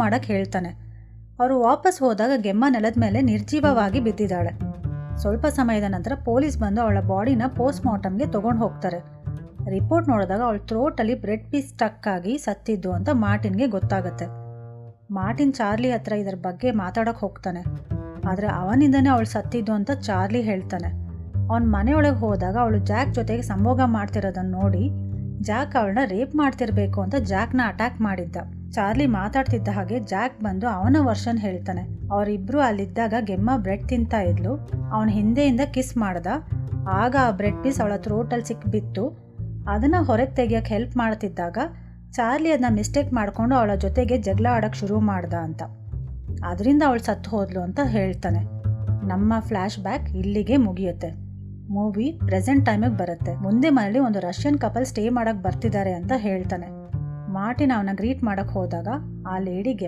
ಮಾಡೋಕ್ಕೆ ಹೇಳ್ತಾನೆ. ಅವರು ವಾಪಸ್ ಹೋದಾಗ ಗೆಮ್ಮ ನೆಲದ ಮೇಲೆ ನಿರ್ಜೀವವಾಗಿ ಬಿದ್ದಿದ್ದಾಳೆ. ಸ್ವಲ್ಪ ಸಮಯದ ನಂತರ ಪೊಲೀಸ್ ಬಂದು ಅವಳ ಬಾಡಿನ ಪೋಸ್ಟ್ ಮಾರ್ಟಮ್ಗೆ ತೊಗೊಂಡು ಹೋಗ್ತಾರೆ. ರಿಪೋರ್ಟ್ ನೋಡಿದಾಗ ಅವಳ ಥ್ರೋಟಲ್ಲಿ ಬ್ರೆಡ್ ಪೀಸ್ ಸ್ಟಕ್ ಆಗಿ ಸತ್ತಿದ್ದು ಅಂತ ಮಾರ್ಟಿನ್ಗೆ ಗೊತ್ತಾಗುತ್ತೆ. ಮಾರ್ಟಿನ್ ಚಾರ್ಲಿ ಹತ್ರ ಇದರ ಬಗ್ಗೆ ಮಾತಾಡೋಕ್ಕೆ ಹೋಗ್ತಾನೆ. ಆದರೆ ಅವನಿಂದನೇ ಅವಳು ಸತ್ತಿದ್ದು ಅಂತ ಚಾರ್ಲಿ ಹೇಳ್ತಾನೆ. ಅವನ ಮನೆಯೊಳಗೆ ಹೋದಾಗ ಅವಳು ಜಾಕ್ ಜೊತೆಗೆ ಸಂಭೋಗ ಮಾಡ್ತಿರೋದನ್ನು ನೋಡಿ ಜಾಕ್ ಅವಳನ್ನ ರೇಪ್ ಮಾಡ್ತಿರ್ಬೇಕು ಅಂತ ಜಾಕ್ನ ಅಟ್ಯಾಕ್ ಮಾಡಿದ್ದ. ಚಾರ್ಲಿ ಮಾತಾಡ್ತಿದ್ದ ಹಾಗೆ ಜಾಕ್ ಬಂದು ಅವನ ವರ್ಷನ್ ಹೇಳ್ತಾನೆ. ಅವರಿಬ್ಬರು ಅಲ್ಲಿದ್ದಾಗ ಗೆಮ್ಮ ಬ್ರೆಡ್ ತಿಂತಾ ಇದ್ಲು. ಅವನ ಹಿಂದೆಯಿಂದ ಕಿಸ್ ಮಾಡ್ದ. ಆಗ ಆ ಬ್ರೆಡ್ ಪೀಸ್ ಅವಳ ಥ್ರೋಟಲ್ಲಿ ಸಿಕ್ಬಿತ್ತು. ಅದನ್ನು ಹೊರಗೆ ತೆಗಿಯೋಕ್ಕೆ ಹೆಲ್ಪ್ ಮಾಡ್ತಿದ್ದಾಗ ಚಾರ್ಲಿ ಅದನ್ನ ಮಿಸ್ಟೇಕ್ ಮಾಡಿಕೊಂಡು ಅವಳ ಜೊತೆಗೆ ಜಗಳ ಆಡೋಕ್ಕೆ ಶುರು ಮಾಡ್ದ ಅಂತ. ಅದರಿಂದ ಅವಳು ಸತ್ತು ಹೋದ್ಲು ಅಂತ ಹೇಳ್ತಾನೆ. ನಮ್ಮ ಫ್ಲ್ಯಾಶ್ ಬ್ಯಾಕ್ ಇಲ್ಲಿಗೆ ಮುಗಿಯುತ್ತೆ. ಮೂವಿ ಪ್ರೆಸೆಂಟ್ ಟೈಮಿಗೆ ಬರುತ್ತೆ. ಮುಂದೆ ಮನೇಲಿ ಒಂದು ರಷ್ಯನ್ ಕಪಲ್ ಸ್ಟೇ ಮಾಡೋಕ್ಕೆ ಬರ್ತಿದ್ದಾರೆ ಅಂತ ಹೇಳ್ತಾನೆ. ಮಾರ್ಟಿನ್ ಅವನ ಗ್ರೀಟ್ ಮಾಡೋಕ್ಕೆ ಹೋದಾಗ ಆ ಲೇಡಿಗೆ